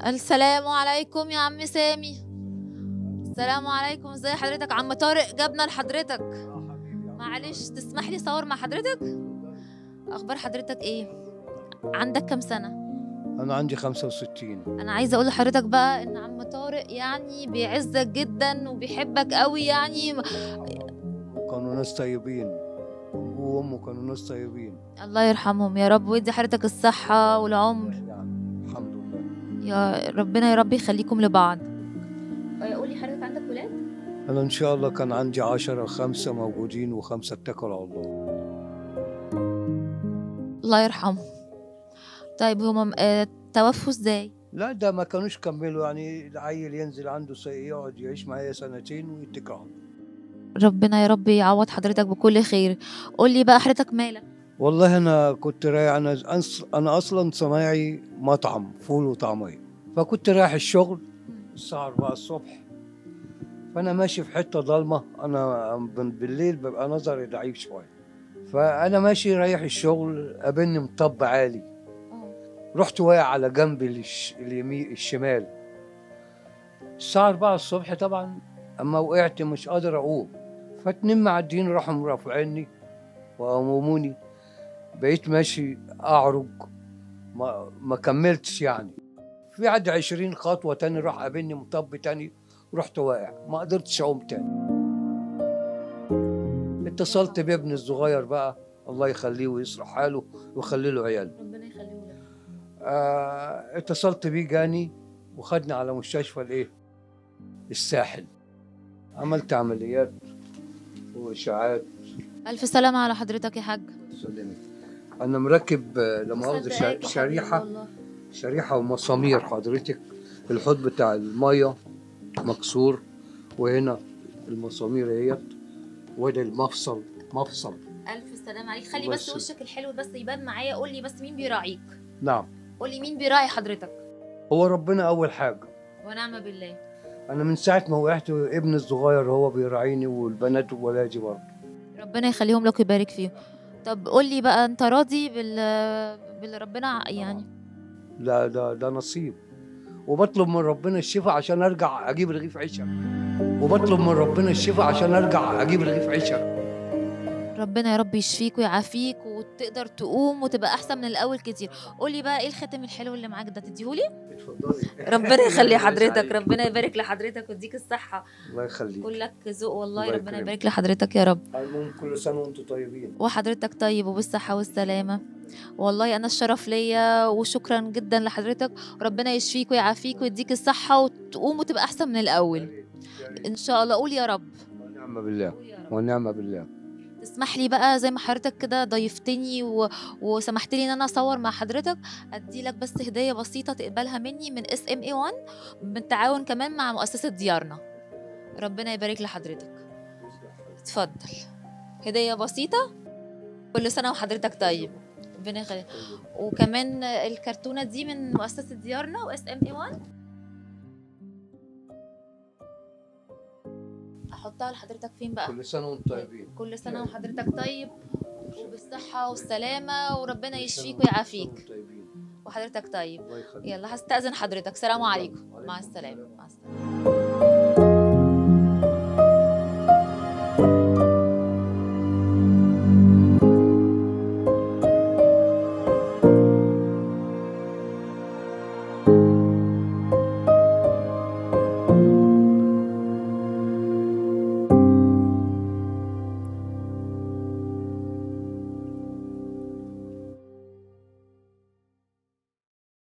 السلام عليكم يا عم سامي. السلام عليكم، ازي حضرتك؟ عم طارق جابنا لحضرتك. معلش تسمح لي صور مع حضرتك؟ اخبار حضرتك ايه؟ عندك كام سنة؟ أنا عندي 65. انا عايزه اقول لحضرتك بقى ان عم طارق يعني بيعزك جدا وبيحبك قوي يعني. كانوا ناس طيبين، أبوه وأمه كانوا ناس طيبين. الله يرحمهم يا رب ويدي حضرتك الصحة والعمر. يعني الحمد لله. يا ربنا يا رب يخليكم لبعض. قولي حضرتك عندك ولاد؟ أنا إن شاء الله كان عندي 10، 5 موجودين و5 اتكلوا على الله. الله يرحمه. طيب هما توفوا ازاي؟ لا ده ما كانوش كملوا، يعني العيل ينزل عنده يقعد يعيش معايا سنتين ويتكل على الله. ربنا يا رب يعوض حضرتك بكل خير. قولي بقى حضرتك مالك؟ والله أنا كنت رايح، أنا أصلا صنايعي مطعم فول وطعمية، فكنت رايح الشغل الساعة 4 الصبح، فأنا ماشي في حتة ضلمة، أنا بالليل ببقى نظري ضعيف شوية، فأنا ماشي رايح الشغل قابلني مطب عالي، رحت واقع على جنبي اليمين الشمال الساعة 4 الصبح طبعا. أما وقعت مش قادر أقوم، فاتنين معديين راحوا مرافعيني وقوموني، بقيت ماشي أعرج، ما كملتش يعني، في عد 20 خطوة تاني راح قابلني مطب تاني، رحت واقع ما قدرتش أقوم تاني. اتصلت بابني الصغير بقى، الله يخليه ويصلح حاله ويخلي له عياله. ربنا يخليه لك. اتصلت بيه جاني وخدني على مستشفى الساحل، عملت عمليات واشاعات. الف سلامة على حضرتك يا حاج. سلمت. انا مركب لا مؤاخذة شريحة ومسامير حضرتك، الحوض بتاع المية مكسور، وهنا المسامير اهيت، وده المفصل مفصل. الف سلامة عليك. خلي بس وشك الحلو بس يبان معايا. قولي بس مين بيراعيك؟ نعم. قولي مين بيراعي حضرتك؟ هو ربنا اول حاجة ونعم بالله. انا من ساعة ما وقعت ابني الصغير هو بيراعيني، والبنات وولادي برضه. ربنا يخليهم لك ويبارك فيهم. طب قولي بقى انت راضي باللي ربنا يعني؟ لا ده نصيب، وبطلب من ربنا الشفاء عشان ارجع اجيب رغيف عيشة، وبطلب من ربنا الشفاء عشان ارجع اجيب رغيف عيشة. ربنا يا رب يشفيك ويعافيك وتقدر تقوم وتبقى احسن من الاول كتير. قولي بقى ايه الختم الحلو اللي معاك ده تديهولي؟ اتفضلي. ربنا يخلي حضرتك، ربنا يبارك لحضرتك ويديك الصحة. الله يخليك. كلك ذوق والله. الله ربنا يكرمك. يبارك لحضرتك يا رب. المهم كل سنة وانتم طيبين. وحضرتك طيب وبالصحة والسلامة. والله أنا الشرف ليا وشكرا جدا لحضرتك. ربنا يشفيك ويعافيك ويديك الصحة وتقوم وتبقى أحسن من الأول إن شاء الله. قول يا رب. ونعم بالله ونعم بالله. تسمح لي بقى زي ما حضرتك كده ضيفتني وسمحت لي ان انا اصور مع حضرتك، ادي لك بس هديه بسيطه تقبلها مني من SMA1 بالتعاون كمان مع مؤسسه ديارنا. ربنا يبارك لحضرتك. اتفضل هديه بسيطه. كل سنه وحضرتك طيب. ربنا يخليك. وكمان الكرتونه دي من مؤسسه ديارنا وSMA1 احطها لحضرتك فين بقى؟ كل سنة وانتم طيبين. كل سنه وحضرتك طيب وبالصحه والسلامه وربنا يشفيك ويعافيك. وحضرتك طيب. يلا هستأذن حضرتك. سلام عليكم. مع السلامه. مع السلامه.